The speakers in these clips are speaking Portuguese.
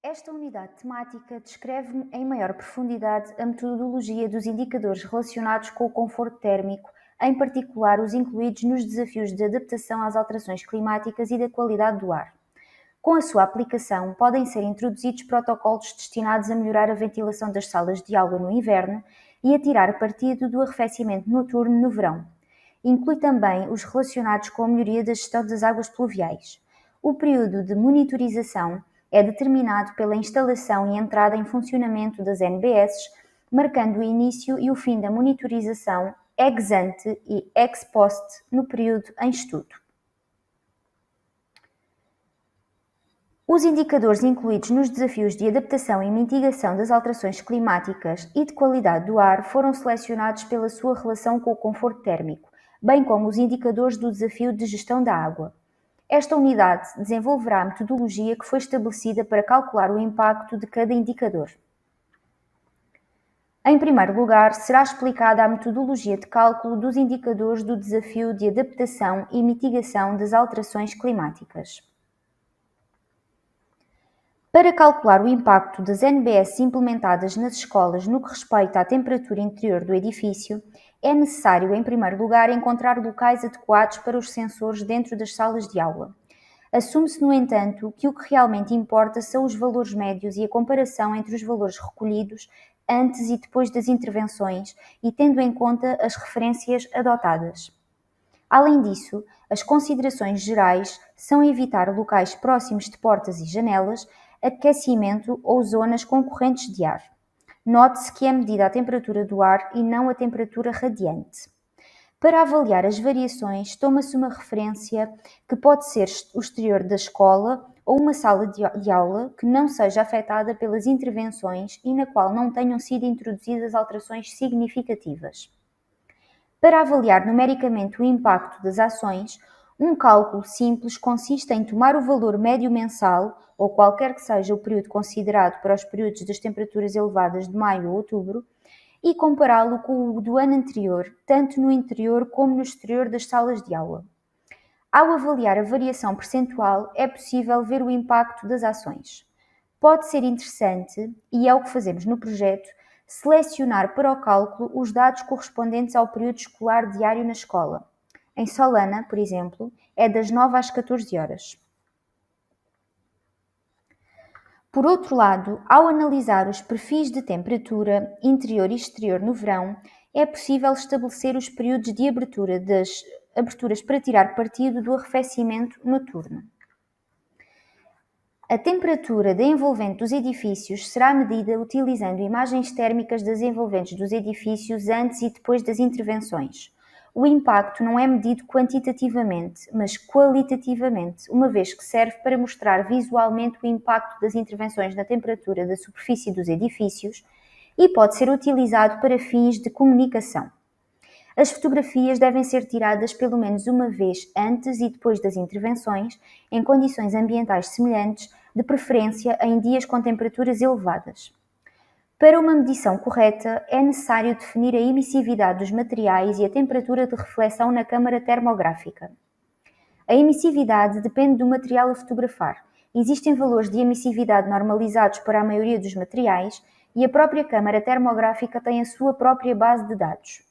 Esta unidade temática descreve em maior profundidade a metodologia dos indicadores relacionados com o conforto térmico, em particular os incluídos nos desafios de adaptação às alterações climáticas e da qualidade do ar. Com a sua aplicação, podem ser introduzidos protocolos destinados a melhorar a ventilação das salas de aula no inverno e a tirar partido do arrefecimento noturno no verão. Inclui também os relacionados com a melhoria da gestão das águas pluviais. O período de monitorização é determinado pela instalação e entrada em funcionamento das NBS, marcando o início e o fim da monitorização ex ante e ex post no período em estudo. Os indicadores incluídos nos desafios de adaptação e mitigação das alterações climáticas e de qualidade do ar foram selecionados pela sua relação com o conforto térmico, bem como os indicadores do desafio de gestão da água. Esta unidade desenvolverá a metodologia que foi estabelecida para calcular o impacto de cada indicador. Em primeiro lugar, será explicada a metodologia de cálculo dos indicadores do desafio de adaptação e mitigação das alterações climáticas. Para calcular o impacto das NBS implementadas nas escolas no que respeita à temperatura interior do edifício, é necessário, em primeiro lugar, encontrar locais adequados para os sensores dentro das salas de aula. Assume-se, no entanto, que o que realmente importa são os valores médios e a comparação entre os valores recolhidos antes e depois das intervenções e tendo em conta as referências adotadas. Além disso, as considerações gerais são evitar locais próximos de portas e janelas, aquecimento ou zonas concorrentes de ar. Note-se que é medida a temperatura do ar e não a temperatura radiante. Para avaliar as variações, toma-se uma referência que pode ser o exterior da escola ou uma sala de aula que não seja afetada pelas intervenções e na qual não tenham sido introduzidas alterações significativas. Para avaliar numericamente o impacto das ações, um cálculo simples consiste em tomar o valor médio mensal, ou qualquer que seja o período considerado para os períodos das temperaturas elevadas de maio ou outubro, e compará-lo com o do ano anterior, tanto no interior como no exterior das salas de aula. Ao avaliar a variação percentual, é possível ver o impacto das ações. Pode ser interessante, e é o que fazemos no projeto, selecionar para o cálculo os dados correspondentes ao período escolar diário na escola. Em Solana, por exemplo, é das 9 às 14 horas. Por outro lado, ao analisar os perfis de temperatura interior e exterior no verão, é possível estabelecer os períodos de abertura das aberturas para tirar partido do arrefecimento noturno. A temperatura da envolvente dos edifícios será medida utilizando imagens térmicas das envolventes dos edifícios antes e depois das intervenções. O impacto não é medido quantitativamente, mas qualitativamente, uma vez que serve para mostrar visualmente o impacto das intervenções na temperatura da superfície dos edifícios e pode ser utilizado para fins de comunicação. As fotografias devem ser tiradas pelo menos uma vez antes e depois das intervenções, em condições ambientais semelhantes, de preferência em dias com temperaturas elevadas. Para uma medição correta, é necessário definir a emissividade dos materiais e a temperatura de reflexão na câmara termográfica. A emissividade depende do material a fotografar. Existem valores de emissividade normalizados para a maioria dos materiais e a própria câmara termográfica tem a sua própria base de dados.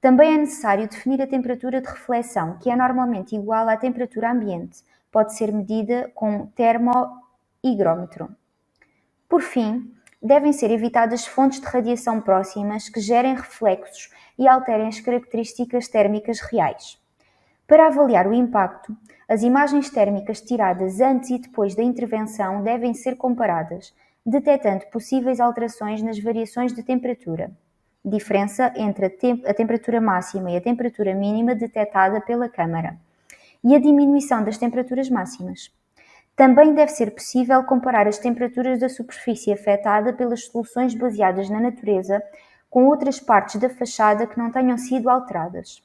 Também é necessário definir a temperatura de reflexão, que é normalmente igual à temperatura ambiente. Pode ser medida com termohigrômetro. Por fim, devem ser evitadas fontes de radiação próximas que gerem reflexos e alterem as características térmicas reais. Para avaliar o impacto, as imagens térmicas tiradas antes e depois da intervenção devem ser comparadas, detectando possíveis alterações nas variações de temperatura. Diferença entre a temperatura máxima e a temperatura mínima detectada pela câmara e a diminuição das temperaturas máximas. Também deve ser possível comparar as temperaturas da superfície afetada pelas soluções baseadas na natureza com outras partes da fachada que não tenham sido alteradas.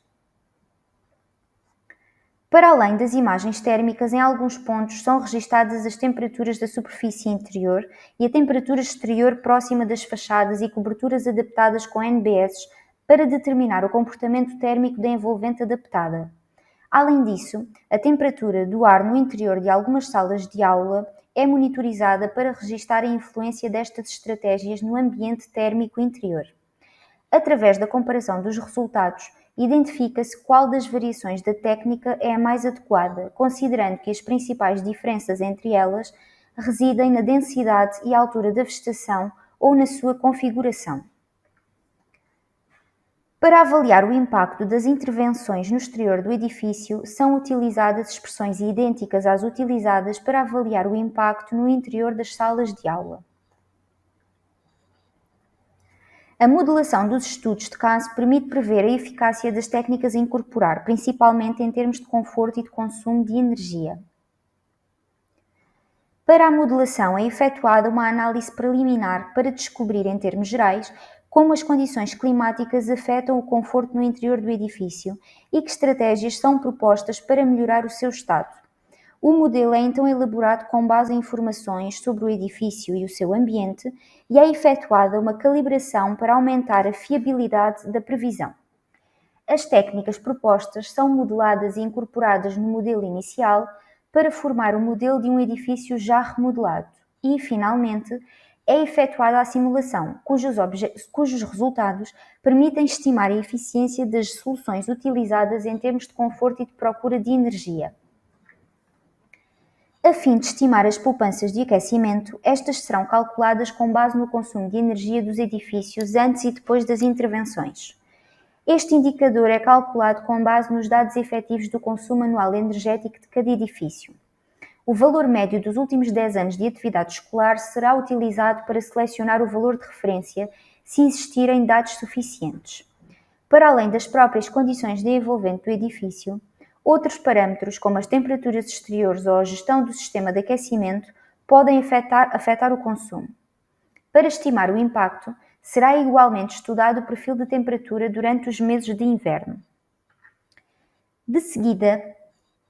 Para além das imagens térmicas, em alguns pontos são registadas as temperaturas da superfície interior e a temperatura exterior próxima das fachadas e coberturas adaptadas com NBS para determinar o comportamento térmico da envolvente adaptada. Além disso, a temperatura do ar no interior de algumas salas de aula é monitorizada para registar a influência destas estratégias no ambiente térmico interior. Através da comparação dos resultados, identifica-se qual das variações da técnica é a mais adequada, considerando que as principais diferenças entre elas residem na densidade e altura da vegetação ou na sua configuração. Para avaliar o impacto das intervenções no exterior do edifício, são utilizadas expressões idênticas às utilizadas para avaliar o impacto no interior das salas de aula. A modelação dos estudos de caso permite prever a eficácia das técnicas a incorporar, principalmente em termos de conforto e de consumo de energia. Para a modelação é efetuada uma análise preliminar para descobrir, em termos gerais, como as condições climáticas afetam o conforto no interior do edifício e que estratégias são propostas para melhorar o seu estado. O modelo é então elaborado com base em informações sobre o edifício e o seu ambiente e é efetuada uma calibração para aumentar a fiabilidade da previsão. As técnicas propostas são modeladas e incorporadas no modelo inicial para formar o modelo de um edifício já remodelado e, finalmente, é efetuada a simulação, cujos resultados permitem estimar a eficiência das soluções utilizadas em termos de conforto e de procura de energia. A fim de estimar as poupanças de aquecimento, estas serão calculadas com base no consumo de energia dos edifícios antes e depois das intervenções. Este indicador é calculado com base nos dados efetivos do consumo anual energético de cada edifício. O valor médio dos últimos 10 anos de atividade escolar será utilizado para selecionar o valor de referência se existirem dados suficientes. Para além das próprias condições de envolvente do edifício, outros parâmetros, como as temperaturas exteriores ou a gestão do sistema de aquecimento, podem afetar o consumo. Para estimar o impacto, será igualmente estudado o perfil de temperatura durante os meses de inverno. De seguida,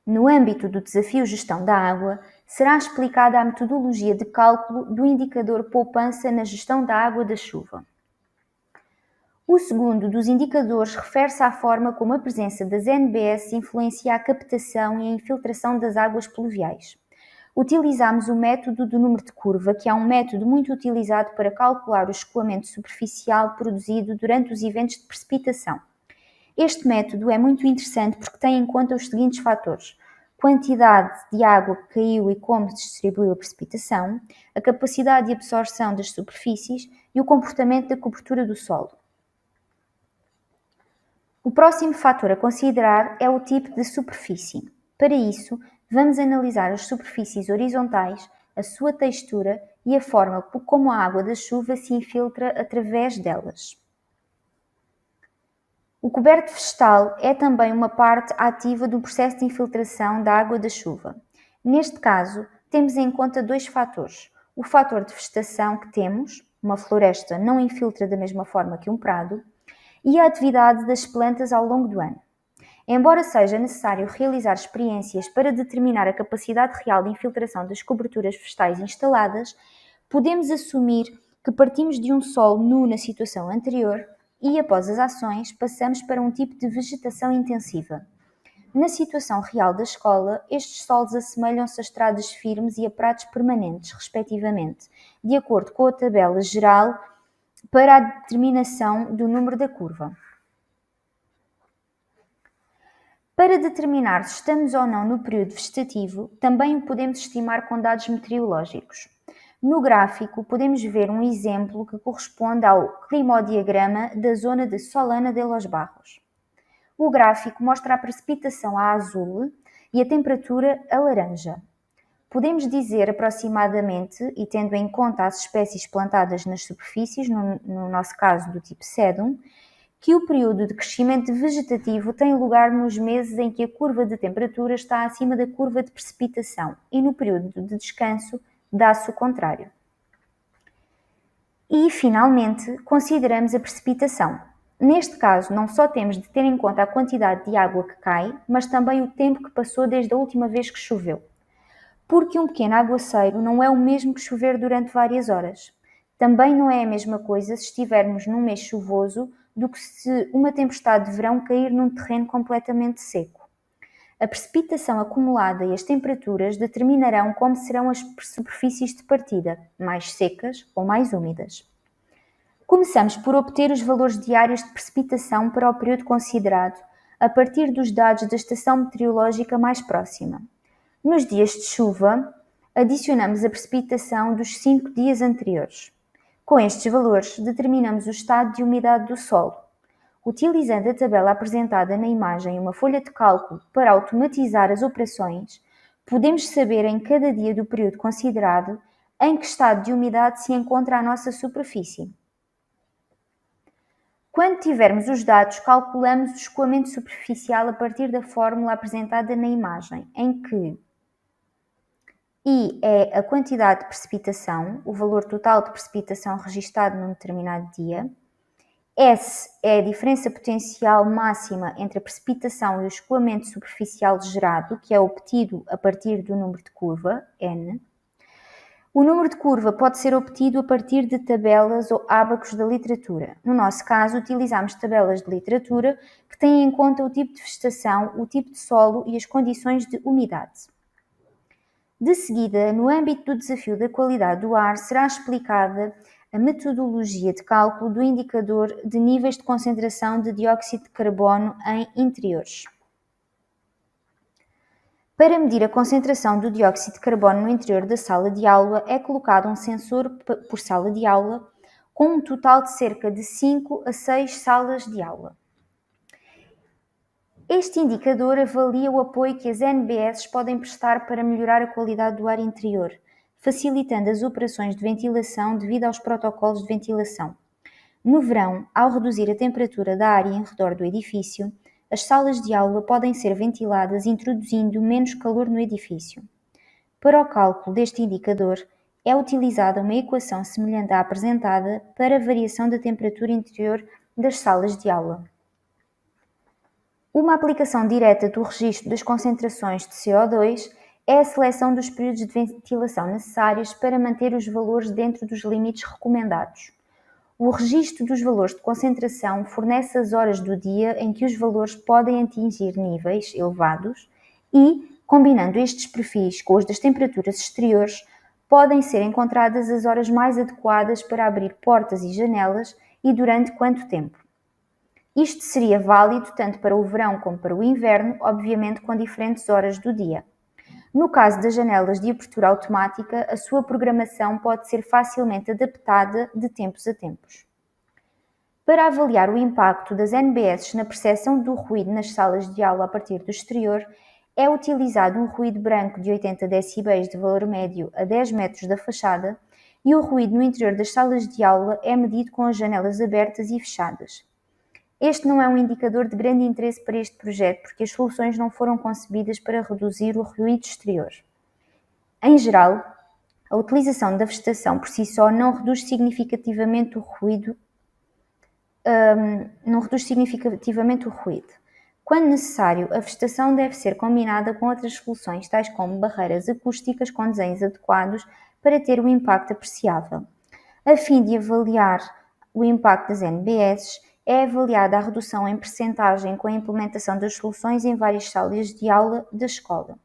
no âmbito do desafio Gestão da Água, será explicada a metodologia de cálculo do indicador poupança na gestão da água da chuva. O segundo dos indicadores refere-se à forma como a presença das NBS influencia a captação e a infiltração das águas pluviais. Utilizamos o método do número de curva, que é um método muito utilizado para calcular o escoamento superficial produzido durante os eventos de precipitação. Este método é muito interessante porque tem em conta os seguintes fatores: quantidade de água que caiu e como se distribuiu a precipitação, a capacidade de absorção das superfícies e o comportamento da cobertura do solo. O próximo fator a considerar é o tipo de superfície. Para isso, vamos analisar as superfícies horizontais, a sua textura e a forma como a água da chuva se infiltra através delas. O coberto vegetal é também uma parte ativa do processo de infiltração da água da chuva. Neste caso, temos em conta dois fatores. O fator de vegetação que temos, uma floresta não infiltra da mesma forma que um prado, e a atividade das plantas ao longo do ano. Embora seja necessário realizar experiências para determinar a capacidade real de infiltração das coberturas vegetais instaladas, podemos assumir que partimos de um solo nu na situação anterior e, após as ações, passamos para um tipo de vegetação intensiva. Na situação real da escola, estes solos assemelham-se a estradas firmes e a prados permanentes, respectivamente, de acordo com a tabela geral para a determinação do número da curva. Para determinar se estamos ou não no período vegetativo, também o podemos estimar com dados meteorológicos. No gráfico, podemos ver um exemplo que corresponde ao climodiagrama da zona de Solana de los Barros. O gráfico mostra a precipitação a azul e a temperatura a laranja. Podemos dizer aproximadamente, e tendo em conta as espécies plantadas nas superfícies, no nosso caso do tipo sedum, que o período de crescimento vegetativo tem lugar nos meses em que a curva de temperatura está acima da curva de precipitação e no período de descanso dá-se o contrário. E, finalmente, consideramos a precipitação. Neste caso, não só temos de ter em conta a quantidade de água que cai, mas também o tempo que passou desde a última vez que choveu. Porque um pequeno aguaceiro não é o mesmo que chover durante várias horas. Também não é a mesma coisa se estivermos num mês chuvoso do que se uma tempestade de verão cair num terreno completamente seco. A precipitação acumulada e as temperaturas determinarão como serão as superfícies de partida, mais secas ou mais úmidas. Começamos por obter os valores diários de precipitação para o período considerado, a partir dos dados da estação meteorológica mais próxima. Nos dias de chuva, adicionamos a precipitação dos 5 dias anteriores. Com estes valores, determinamos o estado de umidade do solo. Utilizando a tabela apresentada na imagem e uma folha de cálculo para automatizar as operações, podemos saber em cada dia do período considerado em que estado de umidade se encontra a nossa superfície. Quando tivermos os dados, calculamos o escoamento superficial a partir da fórmula apresentada na imagem, em que I é a quantidade de precipitação, o valor total de precipitação registado num determinado dia, S é a diferença potencial máxima entre a precipitação e o escoamento superficial gerado, que é obtido a partir do número de curva, N. O número de curva pode ser obtido a partir de tabelas ou ábacos da literatura. No nosso caso, utilizamos tabelas de literatura que têm em conta o tipo de vegetação, o tipo de solo e as condições de umidade. De seguida, no âmbito do desafio da qualidade do ar, será explicada a metodologia de cálculo do indicador de níveis de concentração de dióxido de carbono em interiores. Para medir a concentração do dióxido de carbono no interior da sala de aula, é colocado um sensor por sala de aula, com um total de cerca de 5 a 6 salas de aula. Este indicador avalia o apoio que as NBS podem prestar para melhorar a qualidade do ar interior, facilitando as operações de ventilação devido aos protocolos de ventilação. No verão, ao reduzir a temperatura da área em redor do edifício, as salas de aula podem ser ventiladas introduzindo menos calor no edifício. Para o cálculo deste indicador, é utilizada uma equação semelhante à apresentada para a variação da temperatura interior das salas de aula. Uma aplicação direta do registro das concentrações de CO2 é a seleção dos períodos de ventilação necessários para manter os valores dentro dos limites recomendados. O registro dos valores de concentração fornece as horas do dia em que os valores podem atingir níveis elevados e, combinando estes perfis com os das temperaturas exteriores, podem ser encontradas as horas mais adequadas para abrir portas e janelas e durante quanto tempo. Isto seria válido tanto para o verão como para o inverno, obviamente com diferentes horas do dia. No caso das janelas de abertura automática, a sua programação pode ser facilmente adaptada de tempos a tempos. Para avaliar o impacto das NBS na percepção do ruído nas salas de aula a partir do exterior, é utilizado um ruído branco de 80 dB de valor médio a 10 metros da fachada e o ruído no interior das salas de aula é medido com as janelas abertas e fechadas. Este não é um indicador de grande interesse para este projeto, porque as soluções não foram concebidas para reduzir o ruído exterior. Em geral, a utilização da vegetação por si só não reduz significativamente o ruído. Quando necessário, a vegetação deve ser combinada com outras soluções, tais como barreiras acústicas com desenhos adequados para ter um impacto apreciável. A fim de avaliar o impacto das NBS, é avaliada a redução em percentagem com a implementação das soluções em várias salas de aula da escola.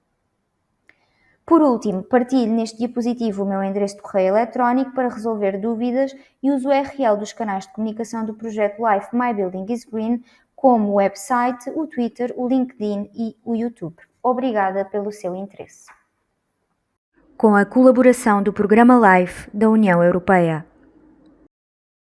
Por último, partilho neste diapositivo o meu endereço de correio eletrónico para resolver dúvidas e uso o URL dos canais de comunicação do projeto Life My Building is Green, como o website, o Twitter, o LinkedIn e o YouTube. Obrigada pelo seu interesse. Com a colaboração do Programa Life da União Europeia.